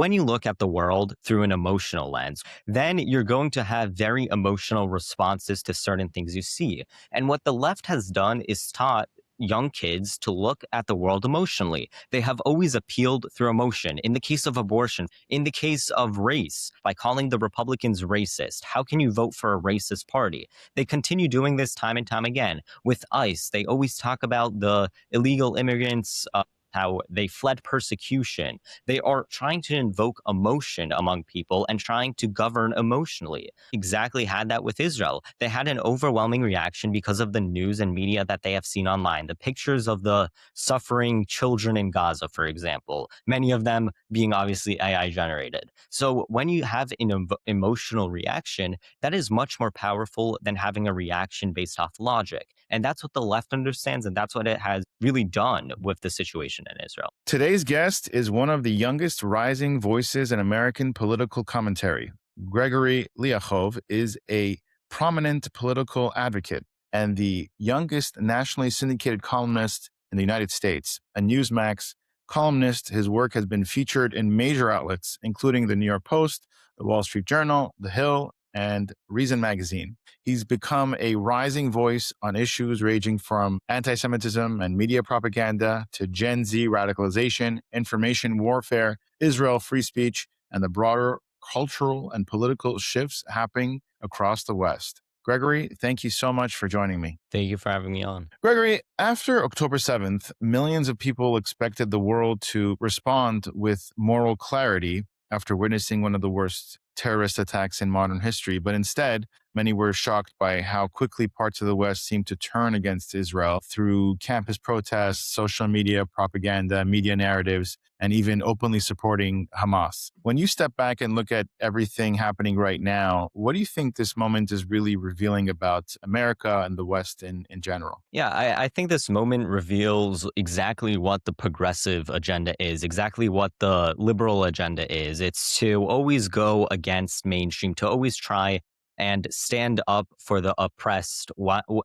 when you look at the world through an emotional lens, then you're going to have very emotional responses to certain things you see. And what the left has done is taught young kids to look at the world emotionally. They have always appealed through emotion. In the case of abortion, in the case of race, by calling the Republicans racist. How can you vote for a racist party? They continue doing this time and time again. With ICE, they always talk about the illegal immigrants, how they fled persecution. They are trying to invoke emotion among people and trying to govern emotionally. Exactly had that with Israel. They had an overwhelming reaction because of the news and media that they have seen online. The pictures of the suffering children in Gaza, for example, many of them being obviously AI generated. So when you have an emotional reaction, that is much more powerful than having a reaction based off logic. And that's what the left understands, and that's what it has really done with the situation in Israel. Today's guest is one of the youngest rising voices in American political commentary. Gregory Lyakhov is a prominent political advocate and the youngest nationally syndicated columnist in the United States. A Newsmax columnist, his work has been featured in major outlets, including the New York Post, the Wall Street Journal, The Hill, and Reason Magazine. He's become a rising voice on issues ranging from anti-Semitism and media propaganda to Gen Z radicalization, information warfare, Israel free speech, and the broader cultural and political shifts happening across the West. Gregory, thank you so much for joining me. Thank you for having me on. Gregory, after October 7th, millions of people expected the world to respond with moral clarity after witnessing one of the worst terrorist attacks in modern history. But instead, many were shocked by how quickly parts of the West seemed to turn against Israel through campus protests, social media propaganda, media narratives, and even openly supporting Hamas. When you step back and look at everything happening right now, what do you think this moment is really revealing about America and the West in general? Yeah, I think this moment reveals exactly what the progressive agenda is, exactly what the liberal agenda is. It's to always go against mainstream, to always try and stand up for the oppressed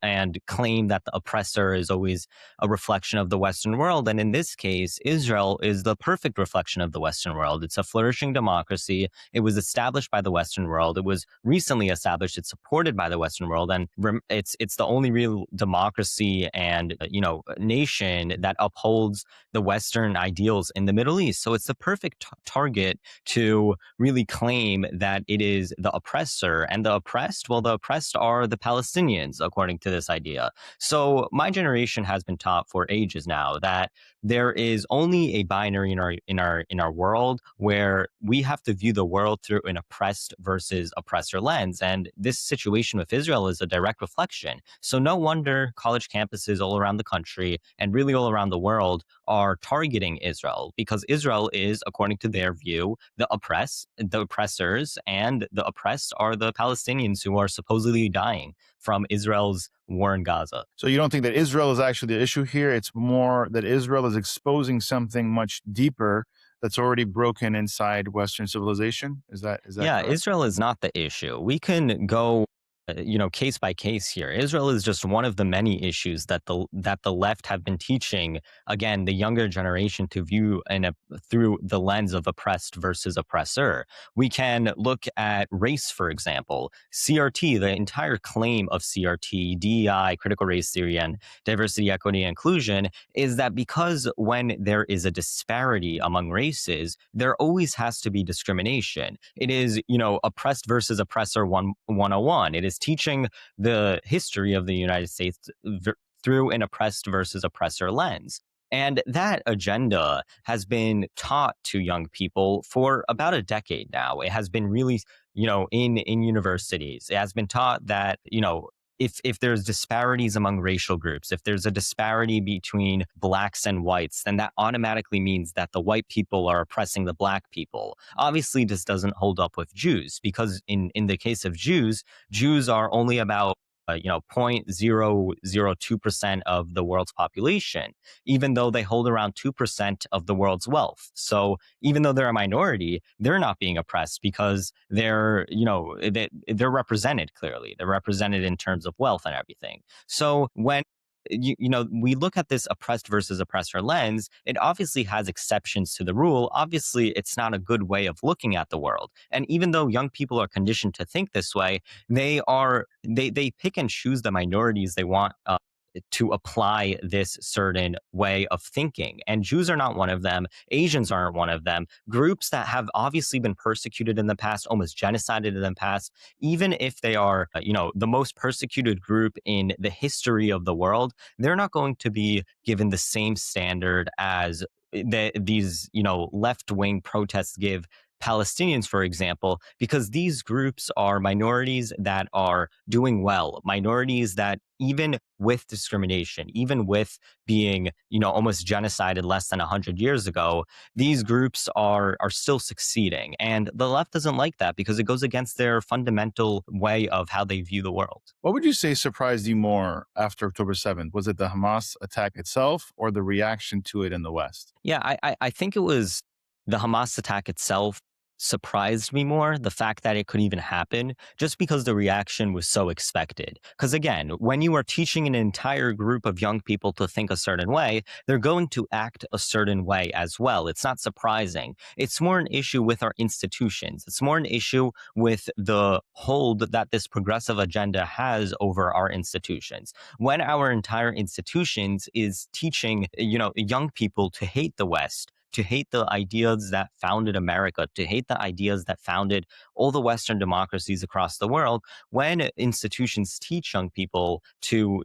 and claim that the oppressor is always a reflection of the Western world. And in this case, Israel is the perfect reflection of the Western world. It's a flourishing democracy. It was established by the Western world. It was recently established. It's supported by the Western world. And it's the only real democracy and, nation that upholds the Western ideals in the Middle East. So it's the perfect target to really claim that it is the oppressor, and the oppressed, well, the oppressed are the Palestinians, according to this idea. So my generation has been taught for ages now that there is only a binary in our world where we have to view the world through an oppressed versus oppressor lens. And this situation with Israel is a direct reflection. So no wonder college campuses all around the country and really all around the world are targeting Israel, because Israel is, according to their view, the oppressors, and the oppressed are the Palestinians who are supposedly dying from Israel's war in Gaza. So you don't think that Israel is actually the issue here? It's more that Israel is exposing something much deeper that's already broken inside Western civilization? Is that Yeah, correct? Israel is not the issue. We can go case by case here. Israel is just one of the many issues that the left have been teaching, again, the younger generation to view through the lens of oppressed versus oppressor. We can look at race, for example. CRT, the entire claim of CRT, DEI, critical race theory, and diversity, equity, and inclusion is that because when there is a disparity among races, there always has to be discrimination. It is, oppressed versus oppressor 101. It is teaching the history of the United States through an oppressed versus oppressor lens. And that agenda has been taught to young people for about a decade now. It has been really, in universities. It has been taught that, if there's disparities among racial groups, if there's a disparity between blacks and whites, then that automatically means that the white people are oppressing the black people. Obviously, this doesn't hold up with Jews, because in the case of Jews are only about 0.002% of the world's population, even though they hold around 2% of the world's wealth. So even though they're a minority, they're not being oppressed because they're represented clearly. They're represented in terms of wealth and everything. So when we look at this oppressed versus oppressor lens. It obviously has exceptions to the rule. Obviously, it's not a good way of looking at the world. And even though young people are conditioned to think this way, they pick and choose the minorities they want to apply this certain way of thinking. And Jews are not one of them. Asians aren't one of them. Groups that have obviously been persecuted in the past, almost genocided in the past, even if they are, the most persecuted group in the history of the world, they're not going to be given the same standard as these, left wing protests give Palestinians, for example, because these groups are minorities that are doing well, minorities that even with discrimination, even with being, almost genocided less than 100 years ago, these groups are still succeeding. And the left doesn't like that because it goes against their fundamental way of how they view the world. What would you say surprised you more after October 7th? Was it the Hamas attack itself or the reaction to it in the West? Yeah, I think it was the Hamas attack itself surprised me more, the fact that it could even happen, just because the reaction was so expected. Because again, when you are teaching an entire group of young people to think a certain way, they're going to act a certain way as well. It's not surprising. It's more an issue with our institutions. It's more an issue with the hold that this progressive agenda has over our institutions. When our entire institutions is teaching, young people to hate the West, to hate the ideas that founded America, to hate the ideas that founded all the Western democracies across the world. When institutions teach young people to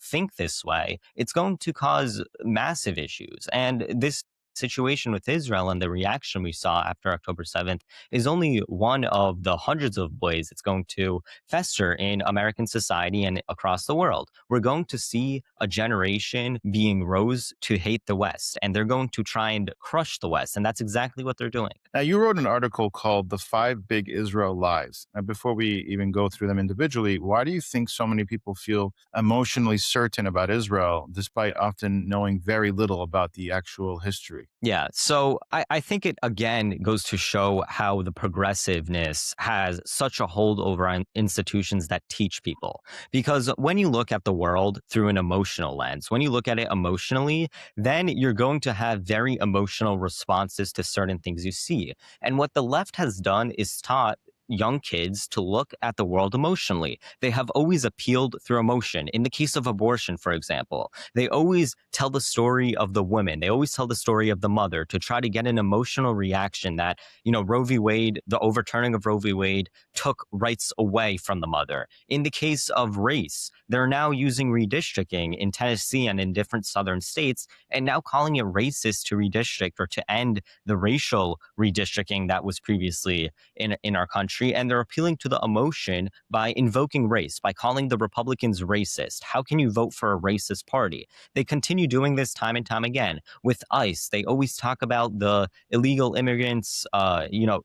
think this way, it's going to cause massive issues. And this situation with Israel and the reaction we saw after October 7th is only one of the hundreds of ways it's going to fester in American society and across the world. We're going to see a generation being rose to hate the West, and they're going to try and crush the West. And that's exactly what they're doing. Now, you wrote an article called The Five Big Israel Lies. Now, before we even go through them individually, why do you think so many people feel emotionally certain about Israel, despite often knowing very little about the actual history? Yeah. So I think it again goes to show how the progressiveness has such a hold over institutions that teach people. Because when you look at the world through an emotional lens, when you look at it emotionally, then you're going to have very emotional responses to certain things you see. And what the left has done is taught young kids to look at the world emotionally. They have always appealed through emotion. In the case of abortion, for example, they always tell the story of the woman. They always tell the story of the mother to try to get an emotional reaction that, Roe v. Wade, the overturning of Roe v. Wade took rights away from the mother. In the case of race, they're now using redistricting in Tennessee and in different southern states and now calling it racist to redistrict or to end the racial redistricting that was previously in our country. And they're appealing to the emotion by invoking race, by calling the Republicans racist. How can you vote for a racist party? They continue doing this time and time again. With ICE, they always talk about the illegal immigrants,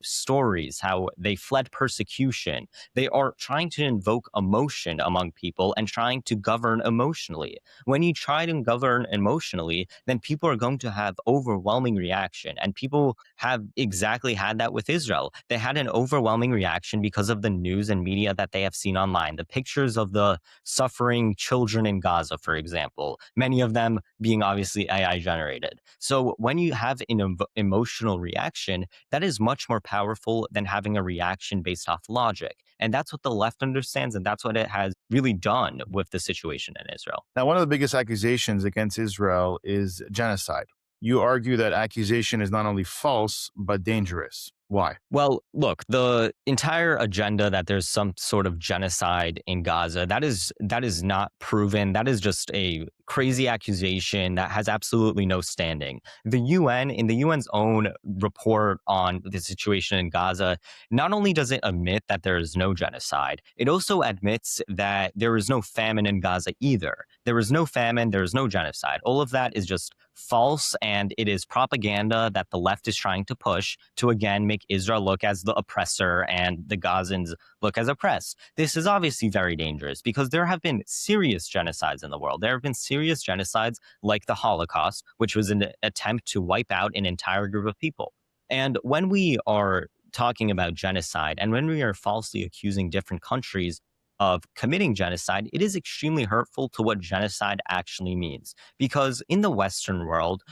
stories, how they fled persecution. They are trying to invoke emotion among people and trying to govern emotionally. When you try to govern emotionally, then people are going to have overwhelming reaction. And people have exactly had that with Israel. They had an overwhelming reaction because of the news and media that they have seen online. The pictures of the suffering children in Gaza, for example, many of them being obviously AI generated. So when you have an emotional reaction, that is much more powerful than having a reaction based off logic. And that's what the left understands, and that's what it has really done with the situation in Israel. Now, one of the biggest accusations against Israel is genocide. You argue that accusation is not only false, but dangerous. Why? Well, look, the entire agenda that there's some sort of genocide in Gaza, that is not proven. That is just a crazy accusation that has absolutely no standing. The UN, in the UN's own report on the situation in Gaza, not only does it admit that there is no genocide, it also admits that there is no famine in Gaza either. There is no famine, there is no genocide. All of that is just false, and it is propaganda that the left is trying to push to again make Israel look as the oppressor and the Gazans look as oppressed. This is obviously very dangerous because there have been serious genocides in the world. There have been serious genocides like the Holocaust, which was an attempt to wipe out an entire group of people. And when we are talking about genocide and when we are falsely accusing different countries of committing genocide, it is extremely hurtful to what genocide actually means. Because in the Western world,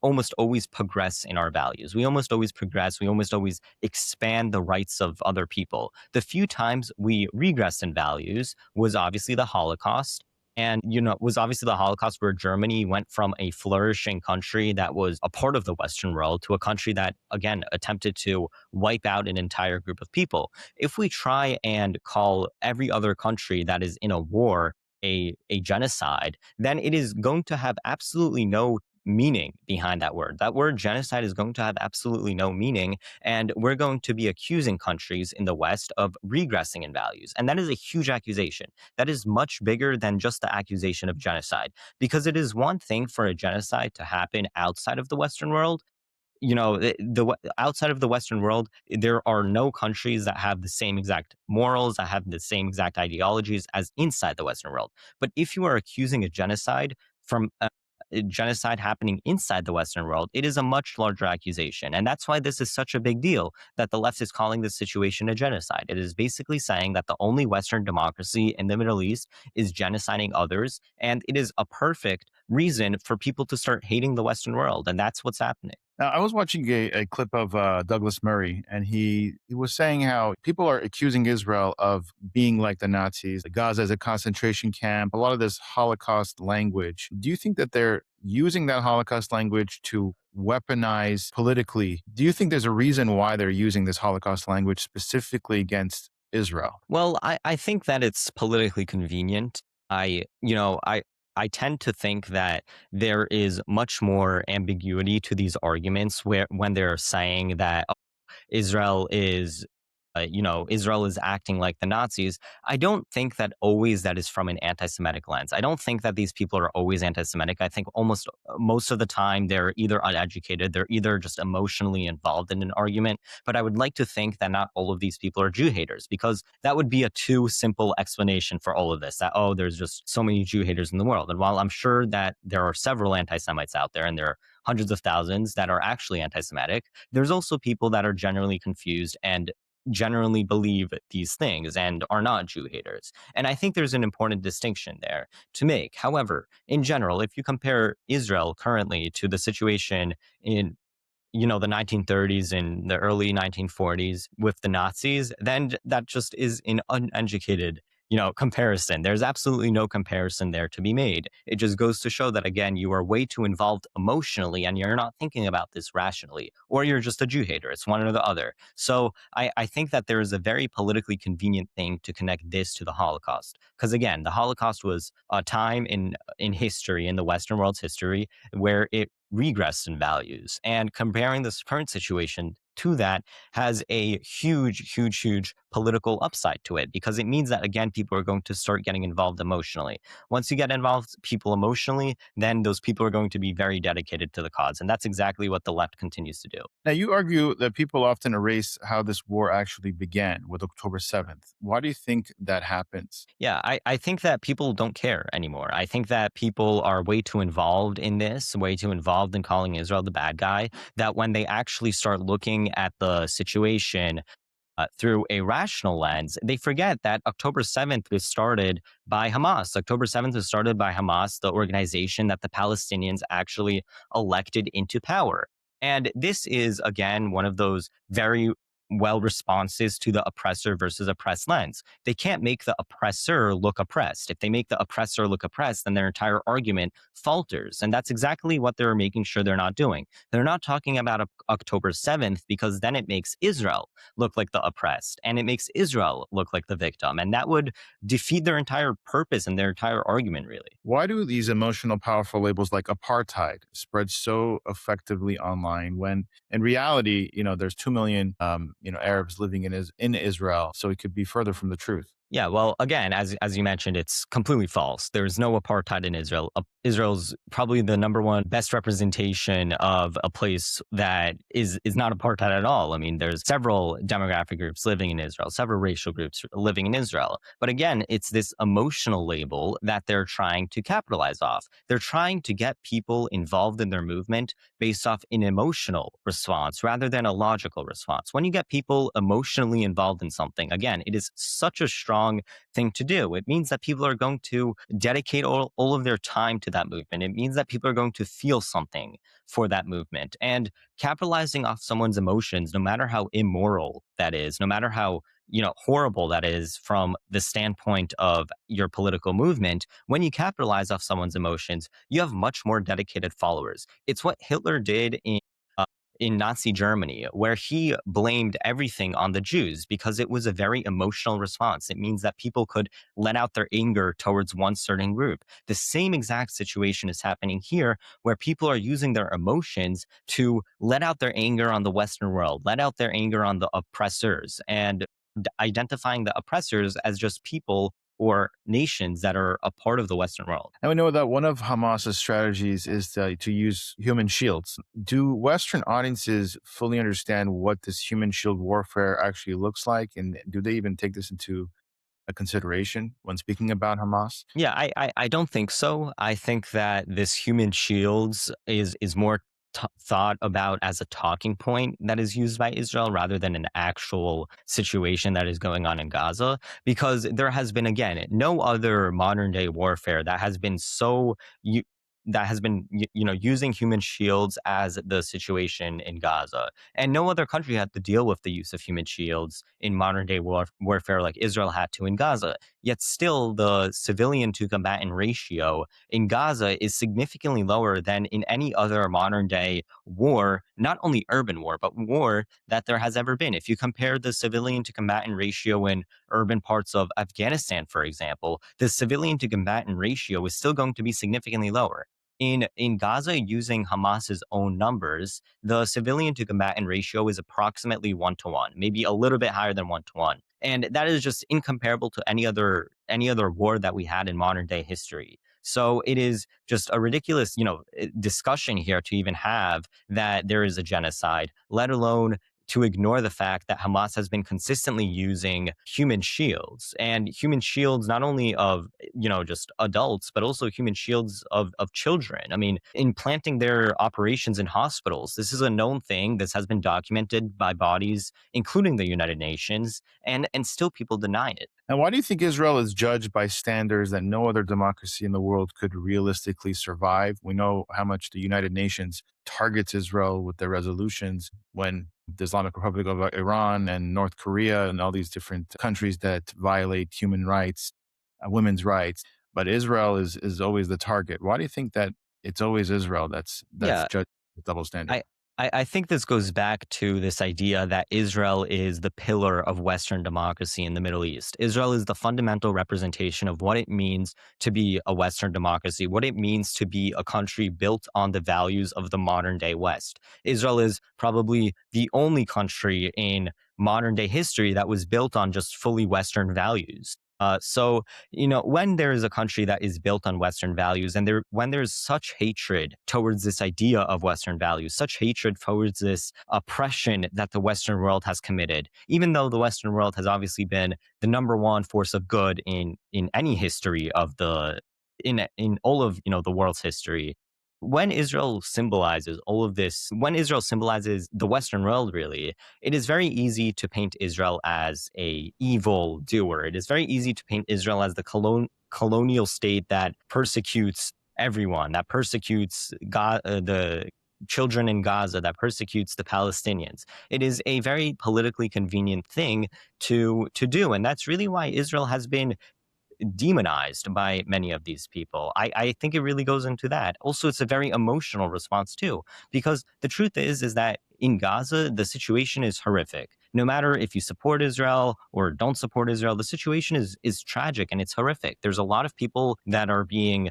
almost always progress in our values. We almost always progress. We almost always expand the rights of other people. The few times we regressed in values was obviously the Holocaust. And, was obviously the Holocaust, where Germany went from a flourishing country that was a part of the Western world to a country that, again, attempted to wipe out an entire group of people. If we try and call every other country that is in a war a genocide, then it is going to have absolutely no meaning behind that word. That word genocide is going to have absolutely no meaning. And we're going to be accusing countries in the West of regressing in values. And that is a huge accusation. That is much bigger than just the accusation of genocide, because it is one thing for a genocide to happen outside of the Western world. Outside of the Western world, there are no countries that have the same exact morals, that have the same exact ideologies as inside the Western world. But if you are accusing a genocide happening inside the Western world, it is a much larger accusation. And that's why this is such a big deal that the left is calling this situation a genocide. It is basically saying that the only Western democracy in the Middle East is genociding others. And it is a perfect reason for people to start hating the Western world. And that's what's happening. Now, I was watching a clip of Douglas Murray, and he was saying how people are accusing Israel of being like the Nazis, Gaza as a concentration camp, a lot of this Holocaust language. Do you think that they're using that Holocaust language to weaponize politically? Do you think there's a reason why they're using this Holocaust language specifically against Israel? Well, I think that it's politically convenient. I, you know, I tend to think that there is much more ambiguity to these arguments where when they're saying that Israel is, Israel is acting like the Nazis. I don't think that always that is from an anti-Semitic lens. I don't think that these people are always anti-Semitic. I think almost most of the time they're either uneducated, they're either just emotionally involved in an argument. But I would like to think that not all of these people are Jew haters, because that would be a too simple explanation for all of this. That, oh, there's just so many Jew haters in the world. And while I'm sure that there are several anti-Semites out there, and there are hundreds of thousands that are actually anti-Semitic, there's also people that are generally confused and generally believe these things and are not Jew haters. And I think there's an important distinction there to make. However, in general, if you compare Israel currently to the situation in the 1930s and the early 1940s with the Nazis, then that just is an uneducated, comparison. There's absolutely no comparison there to be made. It just goes to show that, again, you are way too involved emotionally and you're not thinking about this rationally, or you're just a Jew hater. It's one or the other. So I think that there is a very politically convenient thing to connect this to the Holocaust. Because again, the Holocaust was a time in history, in the Western world's history, where it regress in values. And comparing this current situation to that has a huge, huge, huge political upside to it, because it means that, again, people are going to start getting involved emotionally. Once you get involved people emotionally, then those people are going to be very dedicated to the cause. And that's exactly what the left continues to do. Now, you argue that people often erase how this war actually began with October 7th. Why do you think that happens? Yeah, I think that people don't care anymore. I think that people are way too involved in this, way too involved in calling Israel the bad guy, that when they actually start looking at the situation through a rational lens, they forget that October 7th was started by Hamas. October 7th was started by Hamas, the organization that the Palestinians actually elected into power. And this is, again, one of those very well responses to the oppressor versus oppressed lens. They can't make the oppressor look oppressed. If they make the oppressor look oppressed, then their entire argument falters. And that's exactly what they're making sure they're not doing. They're not talking about October 7th, because then it makes Israel look like the oppressed and it makes Israel look like the victim. And that would defeat their entire purpose and their entire argument, really. Why do these emotional, powerful labels like apartheid spread so effectively online when in reality, there's 2 million, Arabs living in Israel, so it could be further from the truth? Yeah, well, again, as you mentioned, it's completely false. There's no apartheid in Israel. Israel's probably the number one best representation of a place that is not apartheid at all. I mean, there's several demographic groups living in Israel, several racial groups living in Israel. But again, it's this emotional label that they're trying to capitalize off. They're trying to get people involved in their movement based off an emotional response rather than a logical response. When you get people emotionally involved in something, again, it is such a strong wrong thing to do. It means that people are going to dedicate all of their time to that movement. It means that people are going to feel something for that movement. And capitalizing off someone's emotions, no matter how immoral that is, no matter how horrible that is from the standpoint of your political movement, when you capitalize off someone's emotions, you have much more dedicated followers. It's what Hitler did uh, in Nazi Germany, where he blamed everything on the Jews because it was a very emotional response. It means that people could let out their anger towards one certain group. The same exact situation is happening here, where people are using their emotions to let out their anger on the Western world, let out their anger on the oppressors, and identifying the oppressors as just people or nations that are a part of the Western world. And we know that one of Hamas's strategies is to use human shields. Do Western audiences fully understand what this human shield warfare actually looks like? And do they even take this into a consideration when speaking about Hamas? Yeah, I don't think so. I think that this human shields is more thought about as a talking point that is used by Israel rather than an actual situation that is going on in Gaza. Because there has been, again, no other modern day warfare that has been so you that has been using human shields as the situation in Gaza, and no other country had to deal with the use of human shields in modern day warfare like Israel had to in Gaza. Yet still, the civilian to combatant ratio in Gaza is significantly lower than in any other modern day war, not only urban war, but war that there has ever been. If you compare the civilian to combatant ratio in urban parts of Afghanistan, for example, the civilian to combatant ratio is still going to be significantly lower. In Gaza, using Hamas's own numbers, the civilian to combatant ratio is approximately 1 to 1, maybe a little bit higher than 1 to 1. And that is just incomparable to any other war that we had in modern day history. So it is just a ridiculous, discussion here to even have that there is a genocide, let alone to ignore the fact that Hamas has been consistently using human shields, and human shields not only of just adults, but also human shields of children. I mean, implanting their operations in hospitals. This is a known thing. This has been documented by bodies, including the United Nations, and still people deny it. And why do you think Israel is judged by standards that no other democracy in the world could realistically survive? We know how much the United Nations targets Israel with their resolutions when the Islamic Republic of Iran and North Korea and all these different countries that violate human rights, women's rights. But Israel is always the target. Why do you think that it's always Israel that's Yeah, judged with double standard? I think this goes back to this idea that Israel is the pillar of Western democracy in the Middle East. Israel is the fundamental representation of what it means to be a Western democracy, what it means to be a country built on the values of the modern day West. Israel is probably the only country in modern day history that was built on just fully Western values. So, when there is a country that is built on Western values, and when there's such hatred towards this idea of Western values, such hatred towards this oppression that the Western world has committed, even though the Western world has obviously been the number one force of good in any history of in all of the world's history. When Israel symbolizes all of this, when Israel symbolizes the Western world, really, it is very easy to paint Israel as a evil doer. It is very easy to paint Israel as the colonial state that persecutes everyone, that persecutes the children in Gaza, that persecutes the Palestinians. It is a very politically convenient thing to do, and that's really why Israel has been demonized by many of these people. I think it really goes into that. Also, it's a very emotional response too, because the truth is that in Gaza, the situation is horrific. No matter if you support Israel or don't support Israel, the situation is tragic and it's horrific. There's a lot of people that are being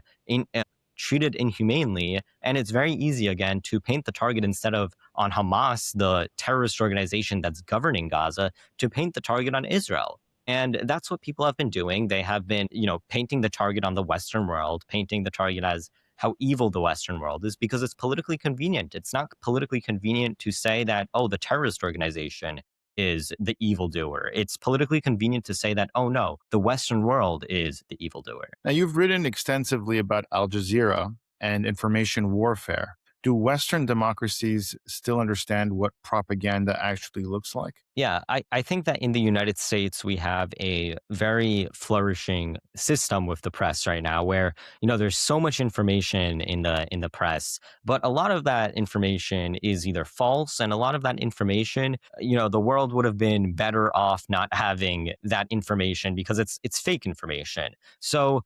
treated inhumanely, and it's very easy again to paint the target instead of on Hamas, the terrorist organization that's governing Gaza, to paint the target on Israel. And that's what people have been doing. They have been, painting the target on the Western world, painting the target as how evil the Western world is because it's politically convenient. It's not politically convenient to say that, oh, the terrorist organization is the evildoer. It's politically convenient to say that, oh, no, the Western world is the evildoer. Now, you've written extensively about Al Jazeera and information warfare. Do Western democracies still understand what propaganda actually looks like? Yeah, I think that in the United States we have a very flourishing system with the press right now where, there's so much information in the press, but a lot of that information is either false, and a lot of that information, the world would have been better off not having that information because it's fake information. So,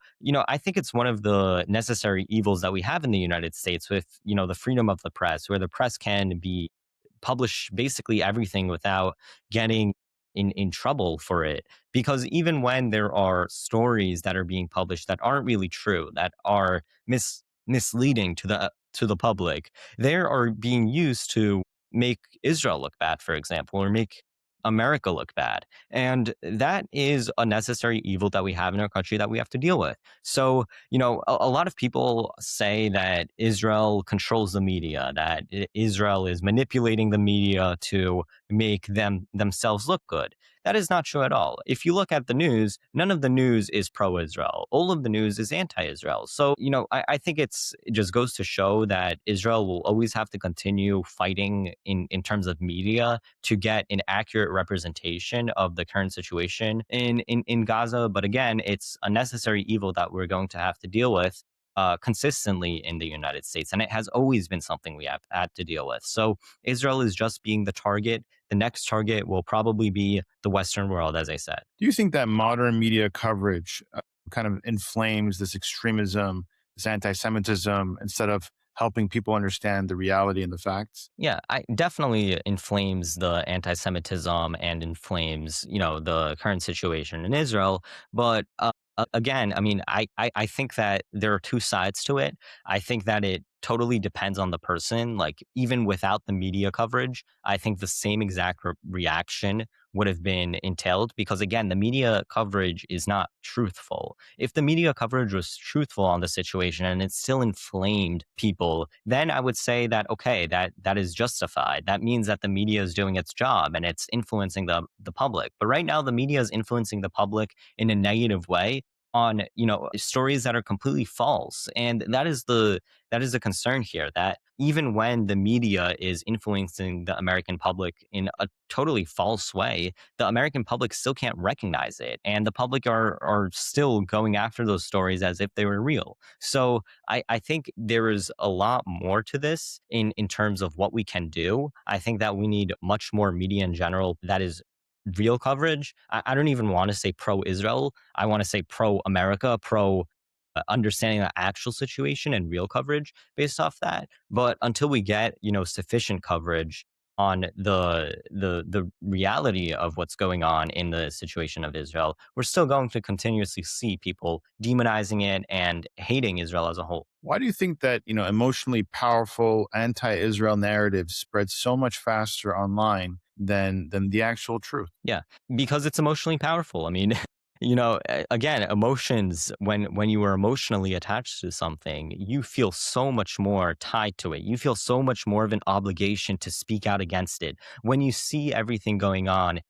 I think it's one of the necessary evils that we have in the United States with, the freedom of the press, where the press can be publish basically everything without getting in trouble for it. Because even when there are stories that are being published that aren't really true, that are misleading to the public, they are being used to make Israel look bad, for example, or make America look bad. And that is a necessary evil that we have in our country that we have to deal with. So, a lot of people say that Israel controls the media, that Israel is manipulating the media to make themselves look good. That is not true at all. If you look at the news, none of the news is pro-Israel. All of the news is anti-Israel. So, I think it just goes to show that Israel will always have to continue fighting in terms of media to get an accurate representation of the current situation in Gaza. But again, it's a necessary evil that we're going to have to deal with consistently in the United States. And it has always been something we have had to deal with. So Israel is just being the target. The next target will probably be the Western world, as I said. Do you think that modern media coverage kind of inflames this extremism, this anti Semitism, instead of helping people understand the reality and the facts? Yeah, I definitely inflames the anti-Semitism and inflames, the current situation in Israel. But again, I mean, I think that there are two sides to it. I think that it totally depends on the person. Like even without the media coverage, I think the same exact reaction would have been entailed because again, the media coverage is not truthful. If the media coverage was truthful on the situation and it still inflamed people, then I would say that okay, that is justified. That means that the media is doing its job and it's influencing the public. But right now the media is influencing the public in a negative way on, stories that are completely false. And that is a concern here, that even when the media is influencing the American public in a totally false way, the American public still can't recognize it. And the public are still going after those stories as if they were real. So I think there is a lot more to this in terms of what we can do. I think that we need much more media in general that is real coverage. I don't even want to say pro Israel. I want to say pro America, pro understanding the actual situation and real coverage based off that. But until we get, sufficient coverage on the reality of what's going on in the situation of Israel, we're still going to continuously see people demonizing it and hating Israel as a whole. Why do you think that, emotionally powerful anti-Israel narratives spread so much faster online than the actual truth? Yeah, because it's emotionally powerful. I mean, again, emotions, when you are emotionally attached to something, you feel so much more tied to it. You feel so much more of an obligation to speak out against it. When you see everything going on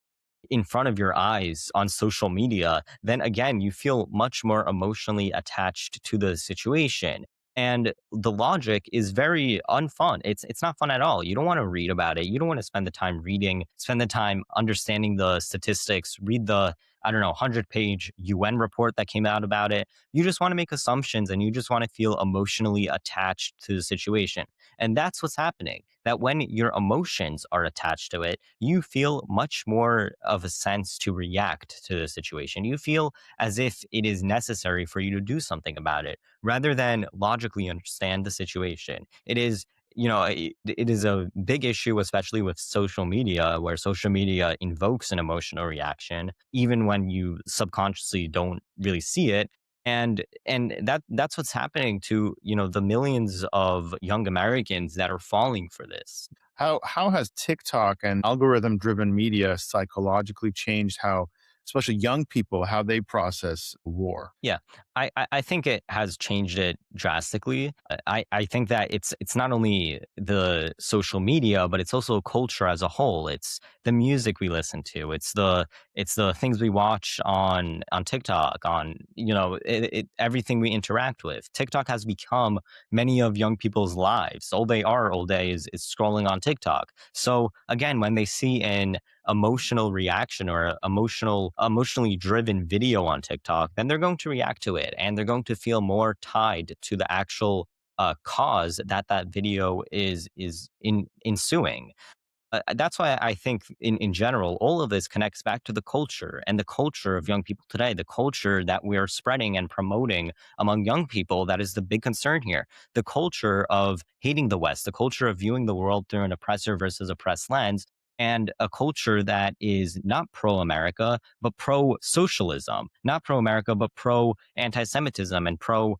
in front of your eyes on social media, then again, you feel much more emotionally attached to the situation. And the logic is very unfun. It's not fun at all. You don't want to read about it. You don't want to spend the time reading, spend the time understanding the statistics, read the, I don't know, 100-page UN report that came out about it. You just want to make assumptions and you just want to feel emotionally attached to the situation. And that's what's happening. That when your emotions are attached to it, you feel much more of a sense to react to the situation. You feel as if it is necessary for you to do something about it rather than logically understand the situation. It is, it is a big issue, especially with social media, where social media invokes an emotional reaction, even when you subconsciously don't really see it. And that's what's happening to, the millions of young Americans that are falling for this. How has TikTok and algorithm driven media psychologically changed how, especially young people, how they process war? Yeah, I think it has changed it drastically. I think that it's not only the social media, but it's also culture as a whole. It's the music we listen to. It's the things we watch on TikTok. On everything we interact with. TikTok has become many of young people's lives. All they are all day is scrolling on TikTok. So again, when they see an emotional reaction or emotionally driven video on TikTok, then they're going to react to it and they're going to feel more tied to the actual cause that that video is ensuing. That's why I think, in general, all of this connects back to the culture and the culture of young people today, the culture that we're spreading and promoting among young people. That is the big concern here. The culture of hating the West, the culture of viewing the world through an oppressor versus oppressed lens, and a culture that is not pro America, but pro socialism, not pro America, but pro anti Semitism and pro,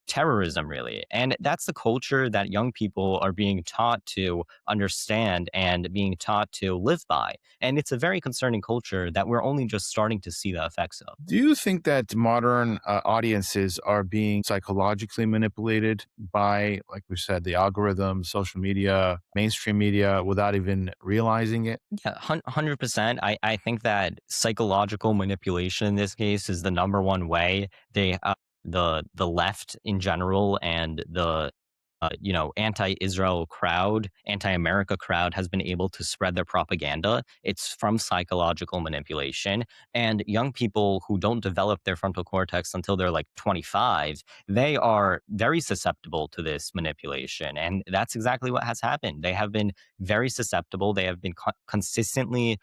terrorism, really. And that's the culture that young people are being taught to understand and being taught to live by. And it's a very concerning culture that we're only just starting to see the effects of. Do you think that modern audiences are being psychologically manipulated by, like we said, the algorithm, social media, mainstream media without even realizing it? Yeah, 100%. I think that psychological manipulation in this case is the number one way the left in general and the anti-Israel crowd, anti-America crowd has been able to spread their propaganda. It's from psychological manipulation. And young people who don't develop their frontal cortex until they're like 25, they are very susceptible to this manipulation. And that's exactly what has happened. They have been very susceptible. They have been consistently,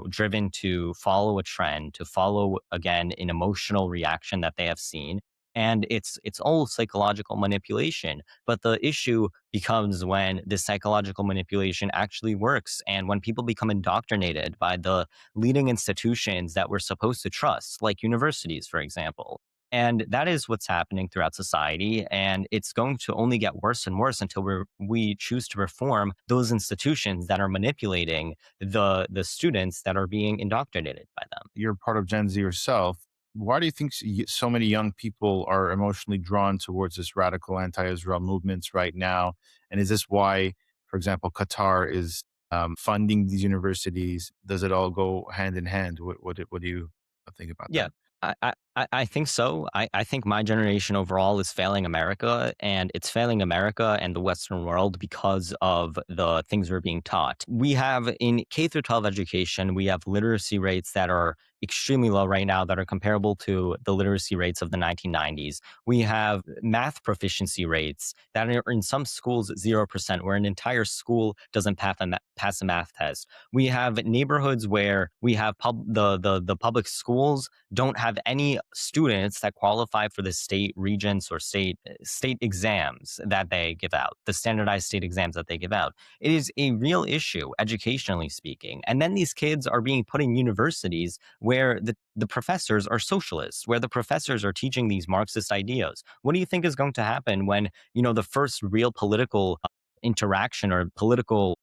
driven to follow a trend, to follow again an emotional reaction that they have seen. And it's all psychological manipulation. But the issue becomes when this psychological manipulation actually works and when people become indoctrinated by the leading institutions that we're supposed to trust, like universities, for example. And that is what's happening throughout society. And it's going to only get worse and worse until we choose to reform those institutions that are manipulating the students that are being indoctrinated by them. You're part of Gen Z yourself. Why do you think so many young people are emotionally drawn towards this radical anti-Israel movements right now? And is this why, for example, Qatar is funding these universities? Does it all go hand in hand? What do you think about Yeah, that? I think so. I think my generation overall is failing America, and it's failing America and the Western world because of the things we're being taught. We have in K through 12 education, we have literacy rates that are extremely low right now that are comparable to the literacy rates of the 1990s. We have math proficiency rates that are in some schools 0%, where an entire school doesn't pass a math test. We have neighborhoods where we have the public schools don't have any students that qualify for the state regents or state exams that they give out, the standardized state exams that they give out. It is a real issue, educationally speaking. And then these kids are being put in universities where the professors are socialists, where the professors are teaching these Marxist ideas. What do you think is going to happen when, the first real political interaction or political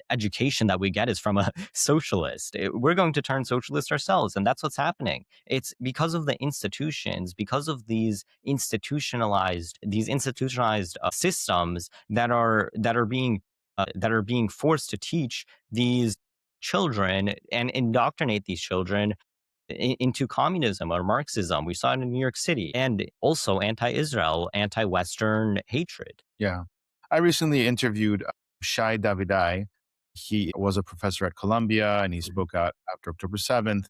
education that we get is from a socialist? We're going to turn socialist ourselves, and that's what's happening. It's because of the institutions, because of these institutionalized systems that are being forced to teach these children and indoctrinate these children into communism or Marxism. We saw it in New York City, and also anti-Israel, anti-Western hatred. Yeah. I recently interviewed Shai Davidai. He was a professor at Columbia and he spoke out after October 7th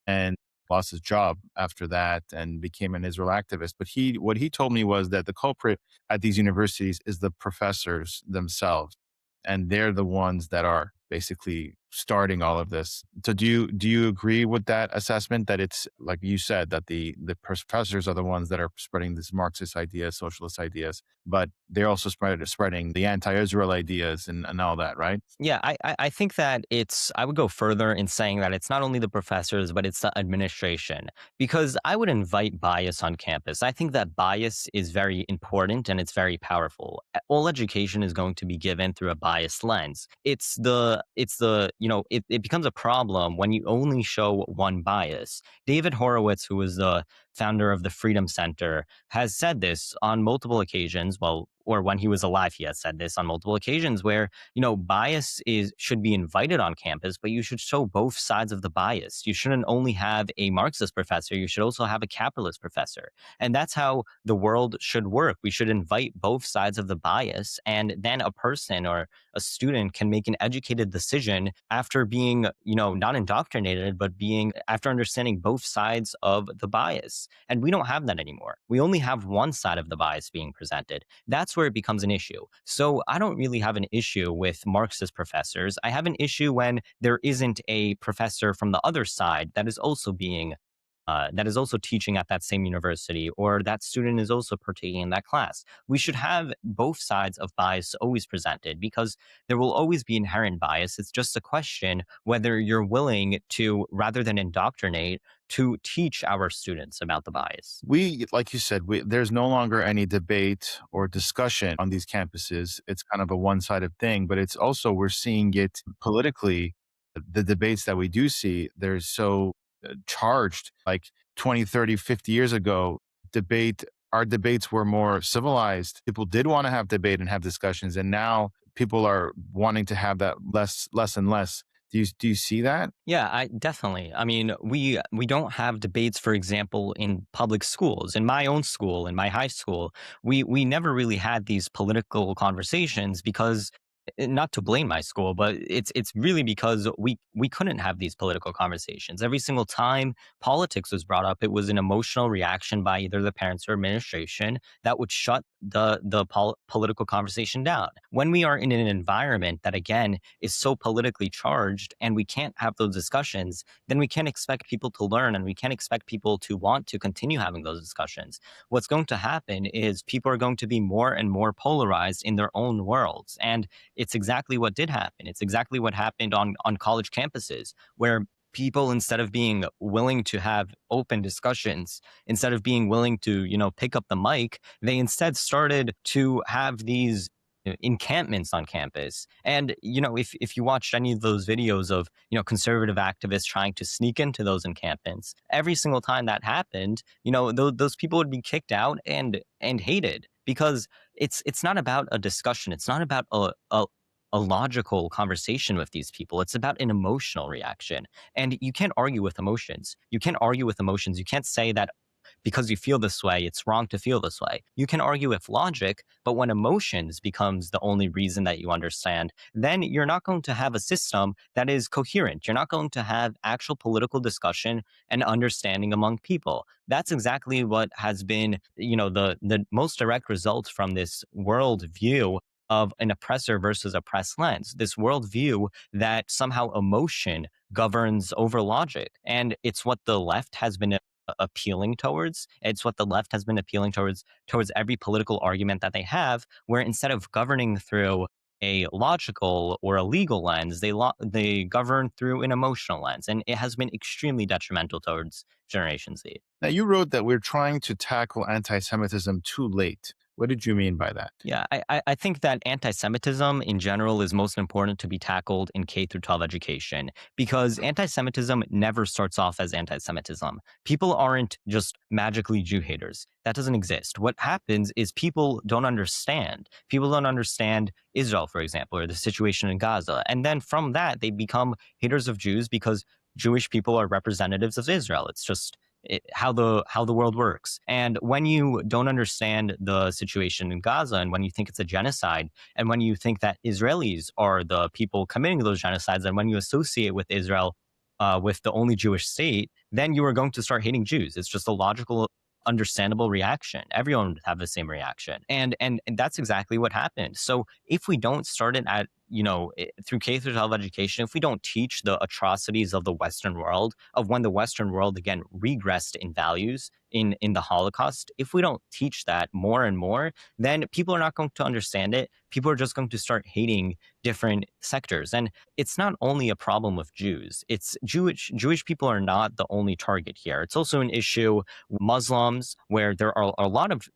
and lost his job after that and became an Israel activist. But what he told me was that the culprit at these universities is the professors themselves. And they're the ones that are basically starting all of this. So do you agree with that assessment that it's like you said that the professors are the ones that are spreading this Marxist ideas, socialist ideas, but they're also spreading the anti-Israel ideas and all that, right? Yeah, I think that I would go further in saying that it's not only the professors, but it's the administration. Because I would invite bias on campus. I think that bias is very important and it's very powerful. All education is going to be given through a biased lens. It becomes a problem when you only show one bias. David Horowitz, who was the founder of the Freedom Center, has said this on multiple occasions. Well, or when he was alive, he has said this on multiple occasions where, bias should be invited on campus, but you should show both sides of the bias. You shouldn't only have a Marxist professor, you should also have a capitalist professor. And that's how the world should work. We should invite both sides of the bias, and then a person or a student can make an educated decision after being, not indoctrinated, but being after understanding both sides of the bias. And we don't have that anymore. We only have one side of the bias being presented. That's where it becomes an issue. So I don't really have an issue with Marxist professors. I have an issue when there isn't a professor from the other side that is also teaching at that same university, or that student is also partaking in that class. We should have both sides of bias always presented, because there will always be inherent bias. It's just a question whether you're willing to, rather than indoctrinate, to teach our students about the bias. Like you said, there's no longer any debate or discussion on these campuses. It's kind of a one-sided thing, but it's also, we're seeing it politically. The debates that we do see, they're so charged. Like 20, 30, 50 years ago, our debates were more civilized. People did want to have debate and have discussions, and now people are wanting to have that less and less. Do you see that? Yeah, I definitely. I mean, we don't have debates, for example, in public schools. In my own school, in my high school, we never really had these political conversations because, not to blame my school, but it's really because we couldn't have these political conversations. Every single time politics was brought up, it was an emotional reaction by either the parents or administration that would shut the political conversation down. When we are in an environment that, again, is so politically charged and we can't have those discussions, then we can't expect people to learn, and we can't expect people to want to continue having those discussions. What's going to happen is people are going to be more and more polarized in their own worlds. And it's exactly what did happen. It's exactly what happened on college campuses, where people, instead of being willing to have open discussions, instead of being willing to, pick up the mic, they instead started to have these encampments on campus. And, if you watched any of those videos of, conservative activists trying to sneak into those encampments, every single time that happened, those people would be kicked out and hated, because it's not about a discussion. It's not about a logical conversation with these people. It's about an emotional reaction. And you can't argue with emotions. You can't argue with emotions. You can't say that because you feel this way, it's wrong to feel this way. You can argue with logic, but when emotions becomes the only reason that you understand, then you're not going to have a system that is coherent. You're not going to have actual political discussion and understanding among people. That's exactly what has been, the most direct result from this world view of an oppressor versus oppressed lens, this worldview that somehow emotion governs over logic. And it's what the left has been appealing towards. It's what the left has been appealing towards every political argument that they have, where instead of governing through a logical or a legal lens, they govern through an emotional lens, and it has been extremely detrimental towards Generation Z. Now, you wrote that we're trying to tackle anti-Semitism too late. What did you mean by that? Yeah, I think that anti-Semitism in general is most important to be tackled in K through 12 education, because anti-Semitism never starts off as anti-Semitism. People aren't just magically Jew haters. That doesn't exist. What happens is people don't understand. People don't understand Israel, for example, or the situation in Gaza. And then from that, they become haters of Jews because Jewish people are representatives of Israel. It's just how the world works. And when you don't understand the situation in Gaza, and when you think it's a genocide, and when you think that Israelis are the people committing those genocides, and when you associate with Israel with the only Jewish state, then you are going to start hating Jews. It's just a logical, understandable reaction. Everyone would have the same reaction, and that's exactly what happened. So if we don't start it at through K through 12 education, if we don't teach the atrocities of the Western world, of when the Western world again regressed in values in the Holocaust, if we don't teach that more and more, then people are not going to understand it. People are just going to start hating different sectors. And it's not only a problem with Jews. It's Jewish people are not the only target here. It's also an issue with Muslims, where there are a lot of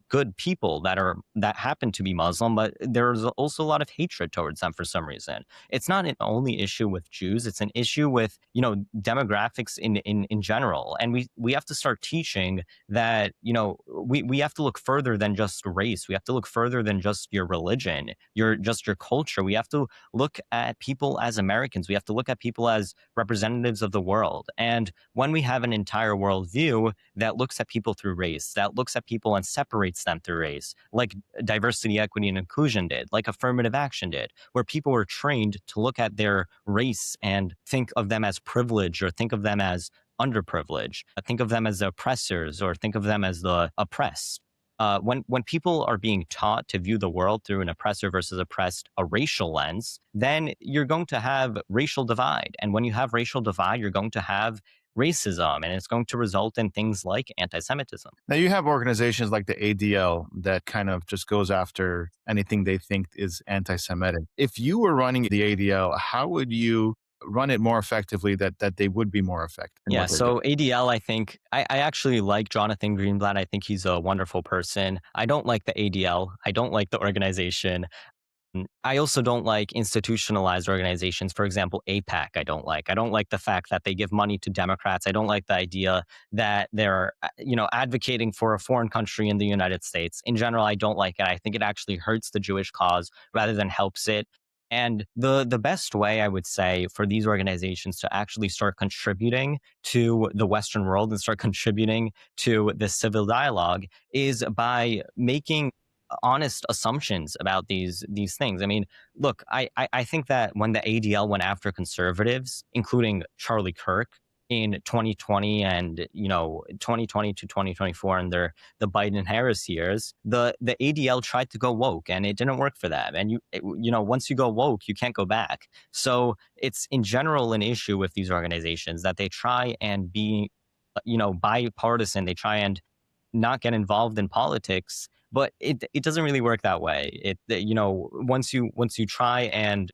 good people that happen to be Muslim, but there's also a lot of hatred towards them for some reason. It's not an only issue with Jews; it's an issue with demographics in general, and we have to start teaching that we have to look further than just race. We have to look further than just your religion, your culture. We have to look at people as Americans. We have to look at people as representatives of the world. And when we have an entire worldview that looks at people through race, that looks at people and separates them through race, like diversity, equity, and inclusion did, like affirmative action did, where people were trained to look at their race and think of them as privileged or think of them as underprivileged, think of them as the oppressors or think of them as the oppressed. When people are being taught to view the world through an oppressor versus oppressed, a racial lens, then you're going to have racial divide. And when you have racial divide, you're going to have racism, and it's going to result in things like anti-Semitism. Now, you have organizations like the ADL that kind of just goes after anything they think is anti Semitic. If you were running the ADL, how would you run it more effectively that they would be more effective in Yeah, what they're doing? so ADL, I think I actually like Jonathan Greenblatt. I think he's a wonderful person. I don't like the ADL. I don't like the organization. I also don't like institutionalized organizations. For example, APAC, I don't like. I don't like the fact that they give money to Democrats. I don't like the idea that they're, advocating for a foreign country in the United States. In general, I don't like it. I think it actually hurts the Jewish cause rather than helps it. And the best way I would say for these organizations to actually start contributing to the Western world and start contributing to the civil dialogue is by making honest assumptions about these things. I mean, look, I think that when the ADL went after conservatives, including Charlie Kirk in 2020 and 2020 to 2024 and the Biden Harris years, the ADL tried to go woke and it didn't work for them. And once you go woke, you can't go back. So it's in general an issue with these organizations that they try and be bipartisan. They try and not get involved in politics, but it doesn't really work that way. Once you try and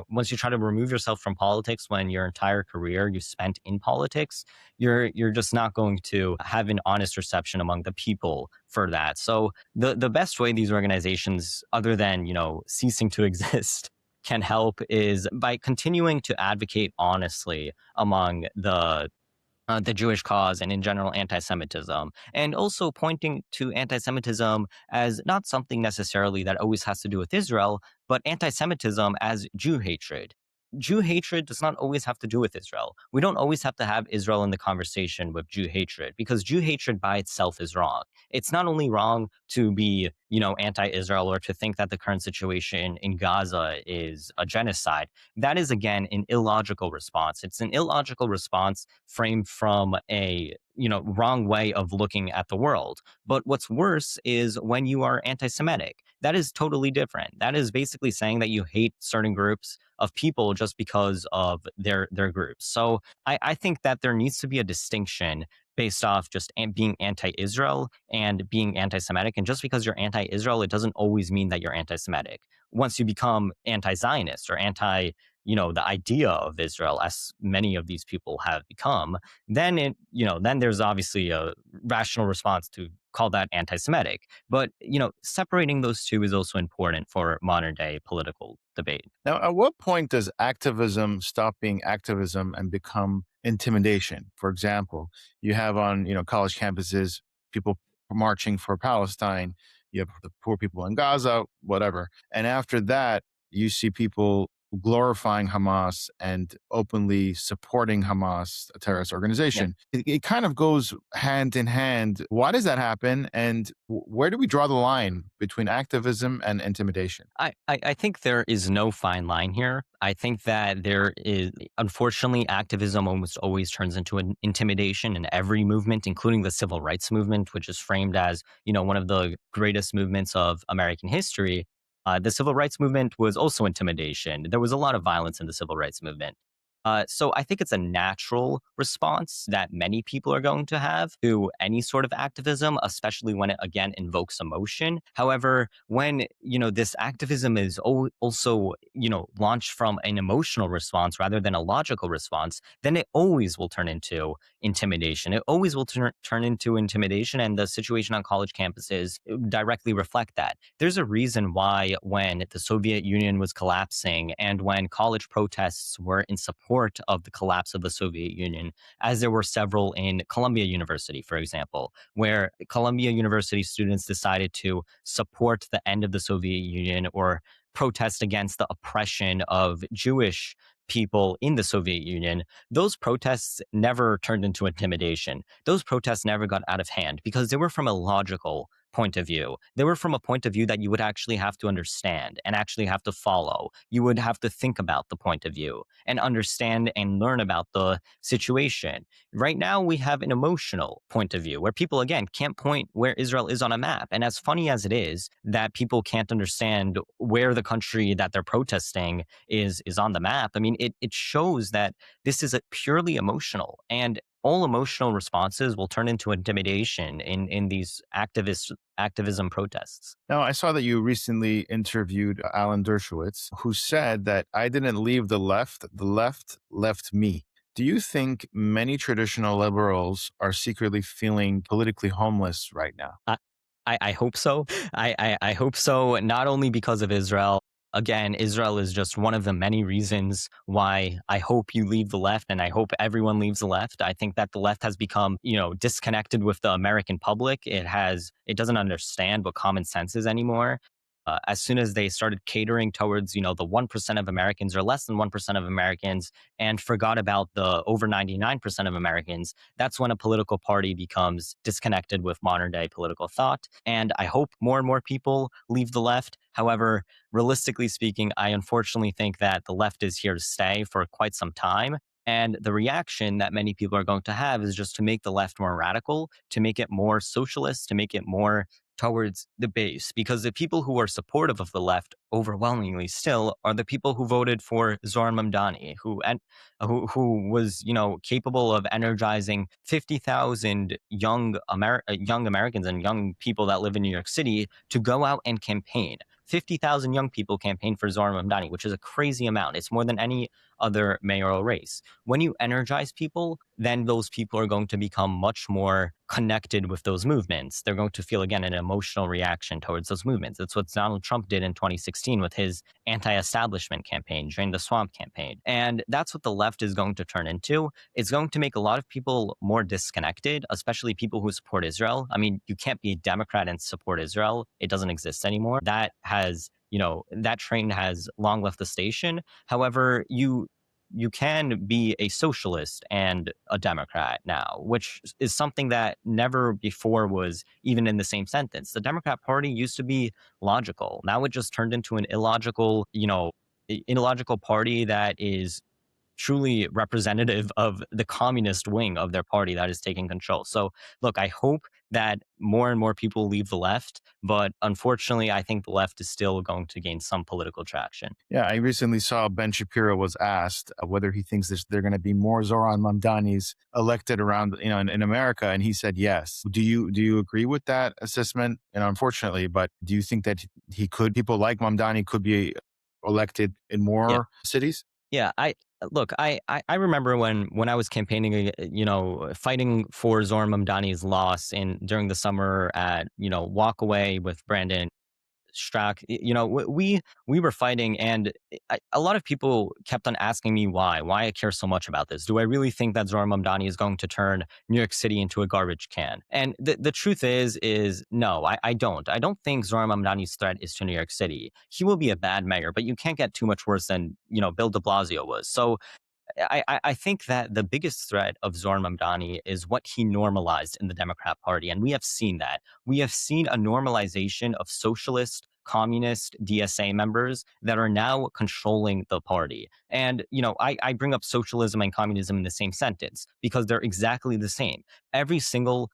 once you try to remove yourself from politics when your entire career you spent in politics, you're just not going to have an honest reception among the people for that. So the best way these organizations, other than ceasing to exist, can help is by continuing to advocate honestly among the Jewish cause and in general anti-Semitism, and also pointing to anti-Semitism as not something necessarily that always has to do with Israel, but anti-Semitism as Jew hatred. Jew hatred does not always have to do with Israel. We don't always have to have Israel in the conversation with Jew hatred because Jew hatred by itself is wrong. It's not only wrong to be, anti-Israel or to think that the current situation in Gaza is a genocide. That is again an illogical response. It's an illogical response framed from a wrong way of looking at the world. But what's worse is when you are anti-Semitic. That is totally different. That is basically saying that you hate certain groups of people just because of their groups. So I think that there needs to be a distinction based off just being anti-Israel and being anti-Semitic. And just because you're anti-Israel, it doesn't always mean that you're anti-Semitic. Once you become anti-Zionist or anti the idea of Israel, as many of these people have become, then then there's obviously a rational response to call that anti-Semitic. But separating those two is also important for modern day political debate. Now, at what point does activism stop being activism and become intimidation? For example, you have on college campuses people marching for Palestine. You have the poor people in Gaza, whatever, and after that, you see people glorifying Hamas and openly supporting Hamas, a terrorist Yeah. organization. It kind of goes hand in hand. Why does that happen? And where do we draw the line between activism and intimidation? I think there is no fine line here. I think that there is, unfortunately, activism almost always turns into an intimidation in every movement, including the civil rights movement, which is framed as, one of the greatest movements of American history. The civil rights movement was also intimidation. There was a lot of violence in the civil rights movement. So I think it's a natural response that many people are going to have to any sort of activism, especially when it again invokes emotion. However, when this activism is also launched from an emotional response rather than a logical response, then it always will turn into intimidation. It always will turn into intimidation, and the situation on college campuses directly reflect that. There's a reason why when the Soviet Union was collapsing and when college protests were in support of the collapse of the Soviet Union, as there were several in Columbia University, for example, where Columbia University students decided to support the end of the Soviet Union or protest against the oppression of Jewish people in the Soviet Union, those protests never turned into intimidation. Those protests never got out of hand because they were from a logical point of view. They were from a point of view that you would actually have to understand and actually have to follow. You would have to think about the point of view and understand and learn about the situation. Right now, we have an emotional point of view where people, again, can't point where Israel is on a map. And as funny as it is that people can't understand where the country that they're protesting is on the map, I mean, it shows that this is a purely emotional, and all emotional responses will turn into intimidation in these activism protests. Now, I saw that you recently interviewed Alan Dershowitz, who said that I didn't leave the left left me. Do you think many traditional liberals are secretly feeling politically homeless right now? I hope so. I hope so, not only because of Israel. Again, Israel is just one of the many reasons why I hope you leave the left, and I hope everyone leaves the left. I think that the left has become, disconnected with the American public. It doesn't understand what common sense is anymore. As soon as they started catering towards, the 1% of Americans or less than 1% of Americans and forgot about the over 99% of Americans, that's when a political party becomes disconnected with modern day political thought. And I hope more and more people leave the left. However, realistically speaking, I unfortunately think that the left is here to stay for quite some time. And the reaction that many people are going to have is just to make the left more radical, to make it more socialist, to make it more towards the base, because the people who are supportive of the left overwhelmingly still are the people who voted for Zohar Mamdani, who was capable of energizing 50,000 young Americans and young people that live in New York City to go out and campaign. 50,000 young people campaigned for Zohar Mamdani, which is a crazy amount. It's more than any other mayoral race. When you energize people, then those people are going to become much more connected with those movements. They're going to feel, again, an emotional reaction towards those movements. That's what Donald Trump did in 2016 with his anti-establishment campaign, Drain the Swamp campaign. And that's what the left is going to turn into. It's going to make a lot of people more disconnected, especially people who support Israel. I mean, you can't be a Democrat and support Israel. It doesn't exist anymore. That train has long left the station. However, you can be a socialist and a Democrat now, which is something that never before was even in the same sentence. The Democrat Party used to be logical. Now it just turned into an illogical party that is truly representative of the communist wing of their party that is taking control. So, look, I hope that more and more people leave the left, but unfortunately, I think the left is still going to gain some political traction. Yeah, I recently saw Ben Shapiro was asked whether he thinks there are going to be more Zoran Mamdanis elected around, in America, and he said yes. Do you agree with that assessment? And unfortunately, but do you think that people like Mamdani could be elected in Yeah. more cities? Yeah, I remember when I was campaigning, fighting for Zoran Mamdani's loss in during the summer at Walk Away with Brandon Strack. We were fighting, and a lot of people kept on asking me why I care so much about this. Do I really think that Zoran Mamdani is going to turn New York City into a garbage can? And the truth is no, I don't. I don't think Zoran Mamdani's threat is to New York City. He will be a bad mayor, but you can't get too much worse than Bill De Blasio was. So I think that the biggest threat of Zohar Mamdani is what he normalized in the Democrat Party. And we have seen that. We have seen a normalization of socialist, communist DSA members that are now controlling the party. And, I bring up socialism and communism in the same sentence because they're exactly the same. Every single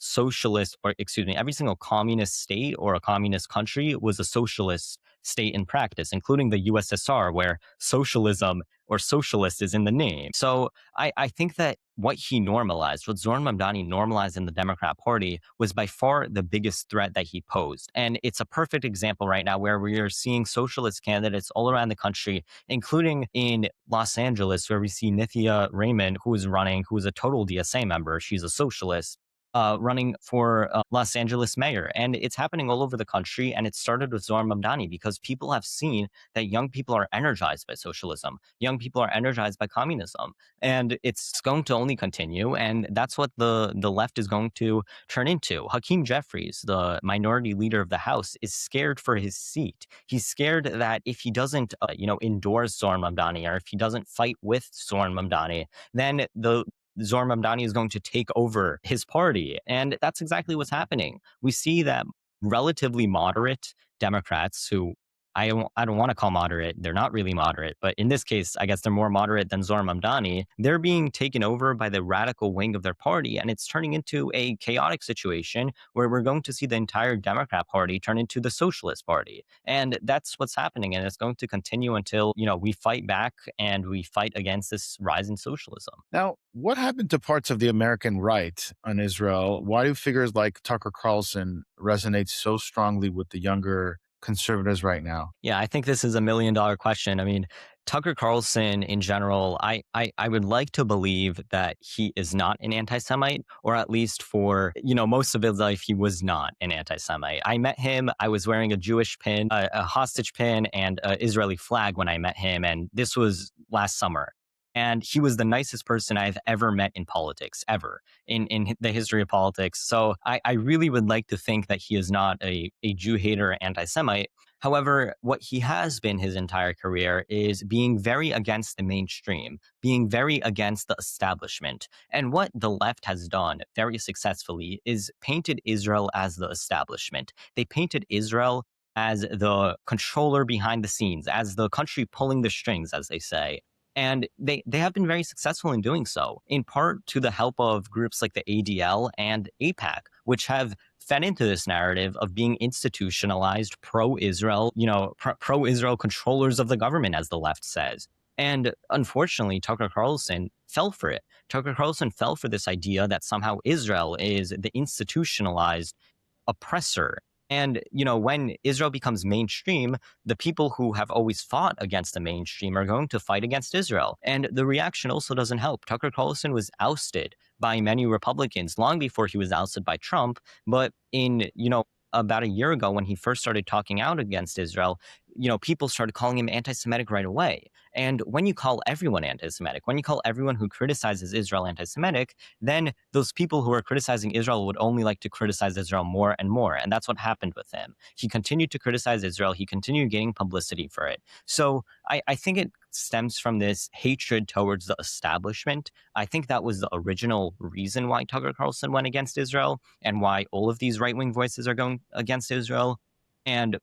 communist state or a communist country was a socialist state in practice, including the USSR, where socialism or socialist is in the name. So I think that what he normalized, what Zoran Mamdani normalized in the Democrat Party, was by far the biggest threat that he posed. And it's a perfect example right now where we are seeing socialist candidates all around the country, including in Los Angeles, where we see Nithya Raymond, who is running, who is a total DSA member. She's a socialist. Running for Los Angeles mayor. And it's happening all over the country. And it started with Zoran Mamdani because people have seen that young people are energized by socialism. Young people are energized by communism. And it's going to only continue. And that's what the left is going to turn into. Hakeem Jeffries, the minority leader of the House, is scared for his seat. He's scared that if he doesn't, endorse Zoran Mamdani, or if he doesn't fight with Zoran Mamdani, then the Zoran Mamdani is going to take over his party. And that's exactly what's happening. We see that relatively moderate Democrats, who I don't want to call moderate. They're not really moderate, but in this case, I guess they're more moderate than Zoran Mamdani. They're being taken over by the radical wing of their party, and it's turning into a chaotic situation where we're going to see the entire Democrat Party turn into the Socialist Party, and that's what's happening, and it's going to continue until we fight back and we fight against this rise in socialism. Now, what happened to parts of the American right on Israel? Why do figures like Tucker Carlson resonate so strongly with the younger conservatives right now? Yeah, I think this is $1 million question. I mean, Tucker Carlson in general, I would like to believe that he is not an anti-Semite, or at least for, most of his life, he was not an anti-Semite. I met him, I was wearing a Jewish pin, a hostage pin, and an Israeli flag when I met him. And this was last summer. And he was the nicest person I've ever met in politics, ever, in the history of politics. So I really would like to think that he is not a Jew hater or anti-Semite. However, what he has been his entire career is being very against the mainstream, being very against the establishment. And what the left has done very successfully is painted Israel as the establishment. They painted Israel as the controller behind the scenes, as the country pulling the strings, as they say. And they have been very successful in doing so, in part to the help of groups like the ADL and AIPAC, which have fed into this narrative of being institutionalized pro-Israel, pro-Israel controllers of the government, as the left says. And unfortunately, Tucker Carlson fell for it. Tucker Carlson fell for this idea that somehow Israel is the institutionalized oppressor. And, when Israel becomes mainstream, the people who have always fought against the mainstream are going to fight against Israel. And the reaction also doesn't help. Tucker Carlson was ousted by many Republicans long before he was ousted by Trump. But in, about a year ago, when he first started talking out against Israel, people started calling him anti-Semitic right away. And when you call everyone anti-Semitic, when you call everyone who criticizes Israel anti-Semitic, then those people who are criticizing Israel would only like to criticize Israel more and more. And that's what happened with him. He continued to criticize Israel. He continued getting publicity for it. So I think it stems from this hatred towards the establishment. I think that was the original reason why Tucker Carlson went against Israel and why all of these right-wing voices are going against Israel. And